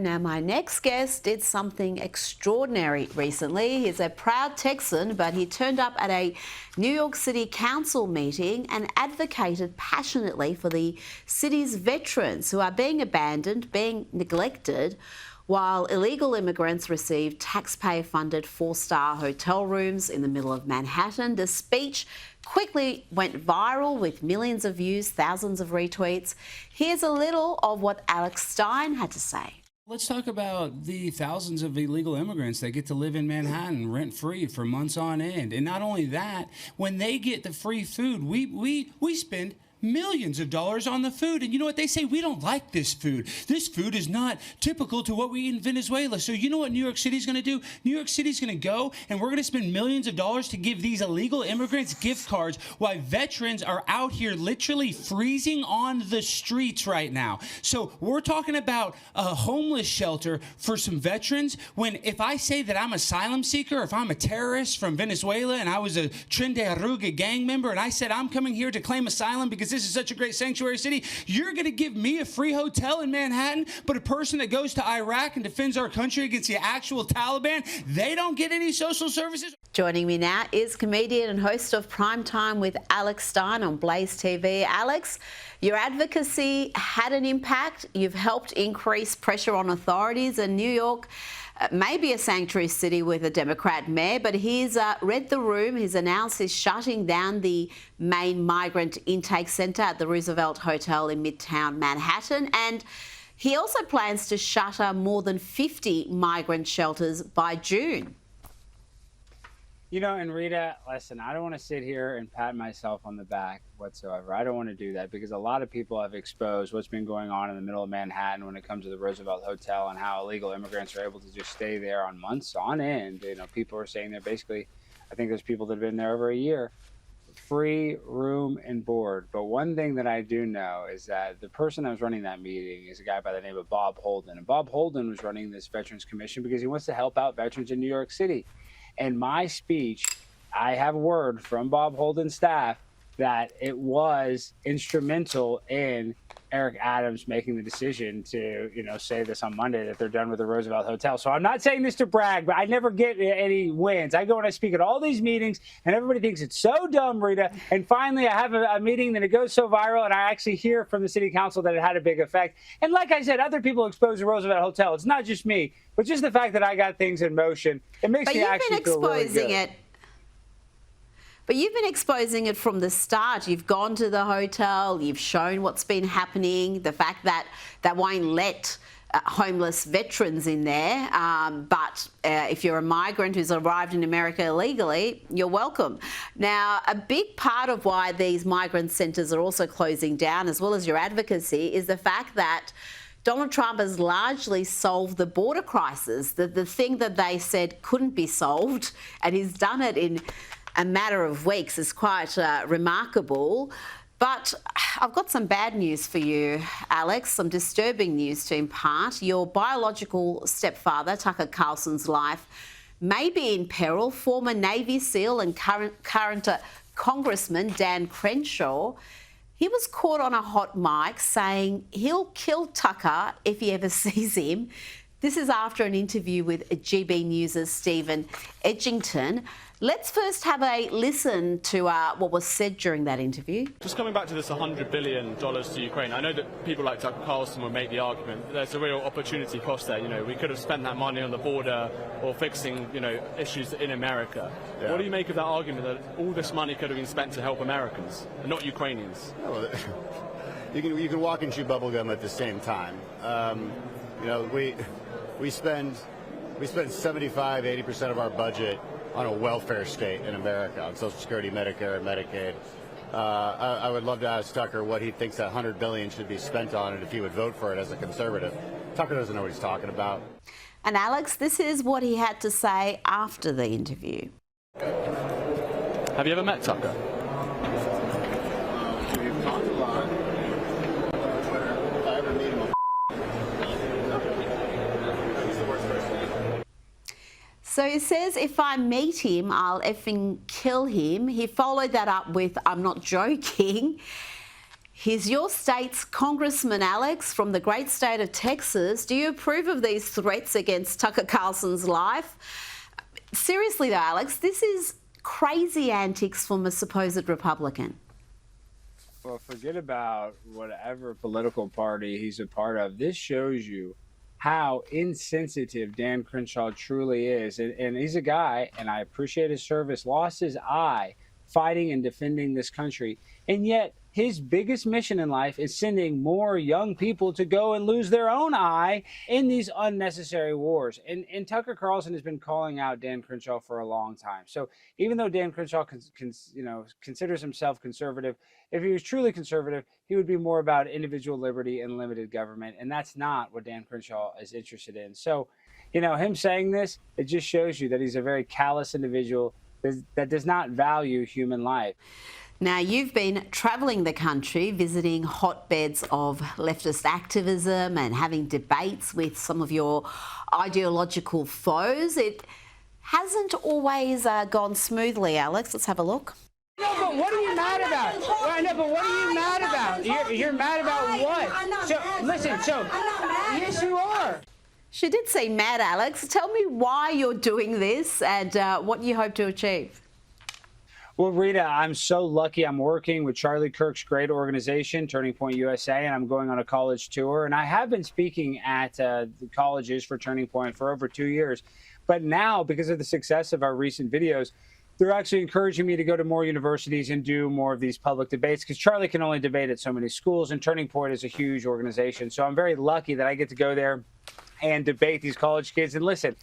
Now, my next guest did something extraordinary recently. He's a proud Texan, but he turned up at a New York City Council meeting and advocated passionately for the city's veterans who are being abandoned, being neglected, while illegal immigrants receive taxpayer-funded four-star hotel rooms in the middle of Manhattan. The speech quickly went viral with millions of views, thousands of retweets. Here's a little of what Alex Stein had to say. Let's talk about the thousands of illegal immigrants that get to live in Manhattan rent-free for months on end. And not only that, when they get the free food, we spend millions of dollars on the food. And you know what they say? We don't like this food. This food is not typical to what we eat in Venezuela. So you know what New York City's going to do? New York City's going to go and we're going to spend millions of dollars to give these illegal immigrants gift cards while veterans are out here literally freezing on the streets right now. So we're talking about a homeless shelter for some veterans when if I say that I'm an asylum seeker, if I'm a terrorist from Venezuela and I was a Tren de Arruga gang member and I said I'm coming here to claim asylum because this is such a great sanctuary city, you're going to give me a free hotel in Manhattan, but a person that goes to Iraq and defends our country against the actual Taliban, they don't get any social services? Joining me now is comedian and host of Prime Time with Alex Stein on Blaze TV. Alex, your advocacy had an impact. You've helped increase pressure on authorities, and New York may be a sanctuary city with a Democrat mayor, but he's read the room. He's announced he's shutting down the main migrant intake centre at the Roosevelt Hotel in Midtown Manhattan, and he also plans to shutter more than 50 migrant shelters by June. You know, and Rita, listen, I don't want to sit here and pat myself on the back whatsoever. I don't want to do that because a lot of people have exposed what's been going on in the middle of Manhattan when it comes to the Roosevelt Hotel and how illegal immigrants are able to just stay there on months on end. You know, people are staying there basically, I think there's people that have been there over a year, free room and board. But one thing that I do know is that the person that was running that meeting is a guy by the name of Bob Holden. And Bob Holden was running this Veterans Commission because he wants to help out veterans in New York City. And my speech, I have word from Bob Holden's staff that it was instrumental in Eric Adams making the decision to, you know, say this on Monday that they're done with the Roosevelt Hotel. So I'm not saying this to brag, but I never get any wins. I go and I speak at all these meetings and everybody thinks it's so dumb, Rita. And finally, I have a meeting that it goes so viral and I actually hear from the city council that it had a big effect. And like I said, other people exposed the Roosevelt Hotel. It's not just me, but just the fact that I got things in motion. It makes me actually feel really good. But you've been exposing it from the start. You've gone to the hotel, you've shown what's been happening, the fact that they won't let homeless veterans in there. But if you're a migrant who's arrived in America illegally, you're welcome. Now, a big part of why these migrant centres are also closing down, as well as your advocacy, is the fact that Donald Trump has largely solved the border crisis, the thing that they said couldn't be solved, and he's done it in a matter of weeks. Is quite remarkable. But I've got some bad news for you, Alex, some disturbing news to impart. Your biological stepfather, Tucker Carlson's life may be in peril. Former Navy SEAL and current Congressman Dan Crenshaw, he was caught on a hot mic saying he'll kill Tucker if he ever sees him. This is after an interview with GB News' Stephen Edgington. Let's first have a listen to what was said during that interview. Just coming back to this $100 billion to Ukraine, I know that people like Tucker Carlson will make the argument that there's a real opportunity cost there. You know, we could have spent that money on the border or fixing, you know, issues in America. Yeah. What do you make of that argument that all this money could have been spent to help Americans and not Ukrainians? Well, you can walk and chew bubblegum at the same time. You know, we spend 75–80% of our budget on a welfare state in America, on Social Security, Medicare, and Medicaid. I would love to ask Tucker what he thinks that $100 billion should be spent on and if he would vote for it as a conservative. Tucker doesn't know what he's talking about. And Alex, this is what he had to say after the interview. Have you ever met Tucker? We've talked a lot. If I ever meet him, he's the worst person. So he says, if I meet him, I'll effing kill him. He followed that up with, I'm not joking. He's your state's congressman, Alex, from the great state of Texas. Do you approve of these threats against Tucker Carlson's life? Seriously though, Alex, this is crazy antics from a supposed Republican. Well, forget about whatever political party he's a part of. This shows you how insensitive Dan Crenshaw truly is. And he's a guy, and I appreciate his service, lost his eye fighting and defending this country. And yet his biggest mission in life is sending more young people to go and lose their own eye in these unnecessary wars. And Tucker Carlson has been calling out Dan Crenshaw for a long time. So even though Dan Crenshaw considers himself conservative, if he was truly conservative, he would be more about individual liberty and limited government. And that's not what Dan Crenshaw is interested in. So, him saying this, it just shows you that he's a very callous individual that does not value human life. Now, you've been travelling the country, visiting hotbeds of leftist activism and having debates with some of your ideological foes. It hasn't always gone smoothly, Alex. Let's have a look. No, but what are you mad about? I know, but what are you mad about? You're mad about what? Yes, you are. She did seem mad, Alex. Tell me why you're doing this and what you hope to achieve. Well, Rita, I'm so lucky. I'm working with Charlie Kirk's great organization, Turning Point USA, and I'm going on a college tour. And I have been speaking at the colleges for Turning Point for over 2 years. But now, because of the success of our recent videos, they're actually encouraging me to go to more universities and do more of these public debates, because Charlie can only debate at so many schools, and Turning Point is a huge organization. So I'm very lucky that I get to go there and debate these college kids. And listen,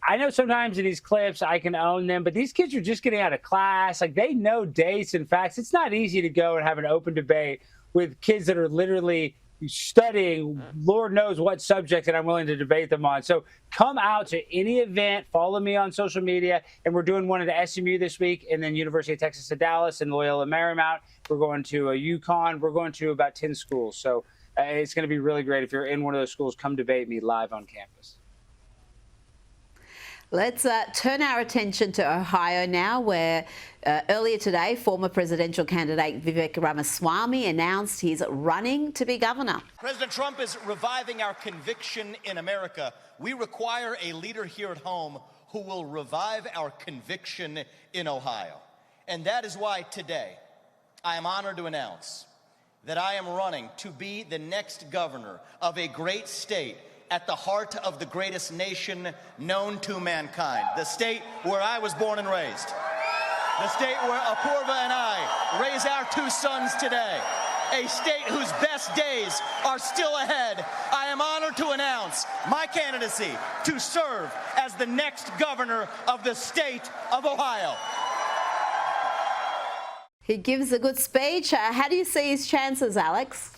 I know sometimes in these clips I can own them, but these kids are just getting out of class. Like, they know dates and facts. It's not easy to go and have an open debate with kids that are literally studying Lord knows what subject that I'm willing to debate them on. So come out to any event, follow me on social media, and we're doing one at SMU this week, and then University of Texas at Dallas and Loyola Marymount. We're going to UConn. We're going to about 10 schools. So it's going to be really great. If you're in one of those schools, come debate me live on campus. Let's turn our attention to Ohio now, where earlier today, former presidential candidate Vivek Ramaswamy announced he's running to be governor. President Trump is reviving our conviction in America. We require a leader here at home who will revive our conviction in Ohio. And that is why today I am honored to announce that I am running to be the next governor of a great state at the heart of the greatest nation known to mankind, the state where I was born and raised, the state where Apurva and I raise our 2 sons today, a state whose best days are still ahead. I am honored to announce my candidacy to serve as the next governor of the state of Ohio. He gives a good speech. How do you see his chances, Alex?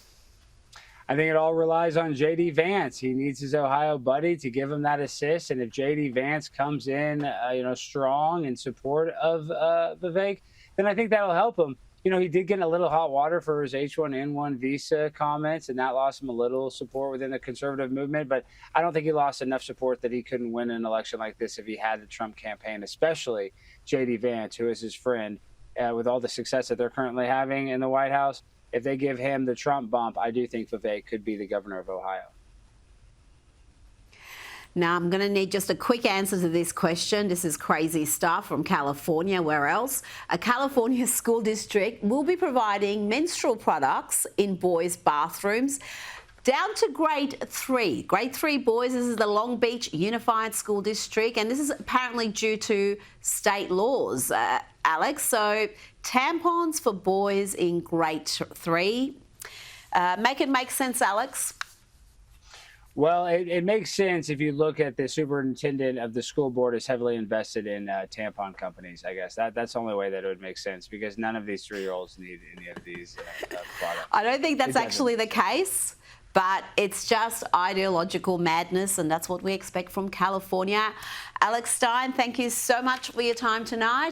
I think it all relies on J.D. Vance. He needs his Ohio buddy to give him that assist. And if J.D. Vance comes in, strong in support of Vivek, then I think that'll help him. He did get in a little hot water for his H1N1 visa comments, and that lost him a little support within the conservative movement. But I don't think he lost enough support that he couldn't win an election like this if he had the Trump campaign, especially J.D. Vance, who is his friend, with all the success that they're currently having in the White House. If they give him the Trump bump, I do think Vivek could be the governor of Ohio. Now, I'm going to need just a quick answer to this question. This is crazy stuff from California. Where else? A California school district will be providing menstrual products in boys' bathrooms down to grade 3. Grade 3 boys, this is the Long Beach Unified School District, and this is apparently due to state laws, Alex. So tampons for boys in grade 3. Make it make sense, Alex. Well, it makes sense if you look at the superintendent of the school board is heavily invested in tampon companies. I guess that's the only way that it would make sense, because none of these 3-year-olds need any of these products. I don't think that's actually the case, but it's just ideological madness, and that's what we expect from California. Alex Stein, thank you so much for your time tonight.